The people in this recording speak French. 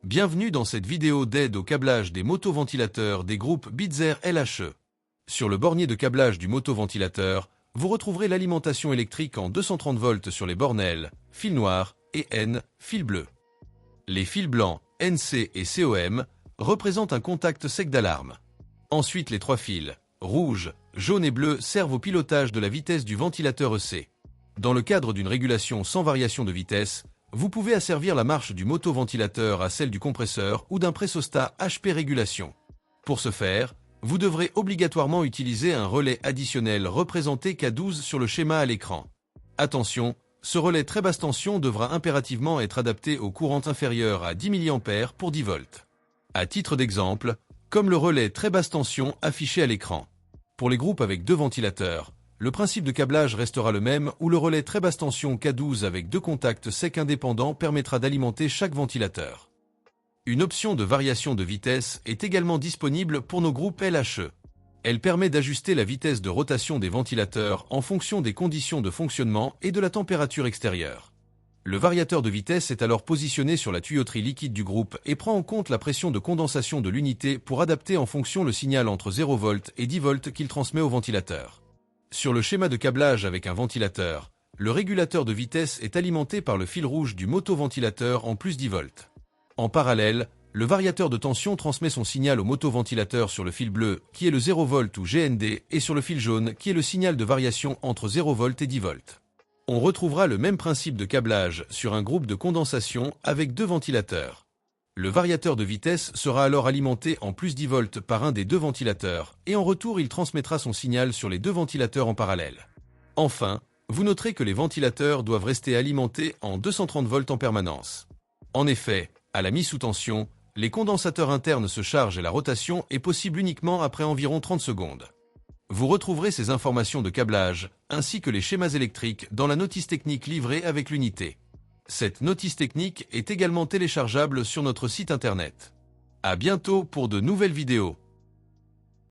Bienvenue dans cette vidéo d'aide au câblage des motoventilateurs des groupes Bitzer LHE. Sur le bornier de câblage du motoventilateur, vous retrouverez l'alimentation électrique en 230 volts sur les bornes L, fil noir, et N, fil bleu. Les fils blancs, NC et COM, représentent un contact sec d'alarme. Ensuite, les trois fils, rouge, jaune et bleu, servent au pilotage de la vitesse du ventilateur EC. Dans le cadre d'une régulation sans variation de vitesse, vous pouvez asservir la marche du motoventilateur à celle du compresseur ou d'un pressostat HP régulation. Pour ce faire, vous devrez obligatoirement utiliser un relais additionnel représenté K12 sur le schéma à l'écran. Attention, ce relais très basse tension devra impérativement être adapté au courant inférieur à 10 mA pour 10 volts. À titre d'exemple, comme le relais très basse tension affiché à l'écran. Pour les groupes avec deux ventilateurs, le principe de câblage restera le même où le relais très basse tension K12 avec deux contacts secs indépendants permettra d'alimenter chaque ventilateur. Une option de variation de vitesse est également disponible pour nos groupes LHE. Elle permet d'ajuster la vitesse de rotation des ventilateurs en fonction des conditions de fonctionnement et de la température extérieure. Le variateur de vitesse est alors positionné sur la tuyauterie liquide du groupe et prend en compte la pression de condensation de l'unité pour adapter en fonction le signal entre 0 V et 10 V qu'il transmet au ventilateur. Sur le schéma de câblage avec un ventilateur, le régulateur de vitesse est alimenté par le fil rouge du motoventilateur en plus 10 volts. En parallèle, le variateur de tension transmet son signal au motoventilateur sur le fil bleu, qui est le 0 V ou GND, et sur le fil jaune, qui est le signal de variation entre 0 V et 10 volts. On retrouvera le même principe de câblage sur un groupe de condensation avec deux ventilateurs. Le variateur de vitesse sera alors alimenté en plus 10 volts par un des deux ventilateurs, et en retour il transmettra son signal sur les deux ventilateurs en parallèle. Enfin, vous noterez que les ventilateurs doivent rester alimentés en 230 volts en permanence. En effet, à la mise sous tension, les condensateurs internes se chargent et la rotation est possible uniquement après environ 30 secondes. Vous retrouverez ces informations de câblage, ainsi que les schémas électriques dans la notice technique livrée avec l'unité. Cette notice technique est également téléchargeable sur notre site internet. À bientôt pour de nouvelles vidéos.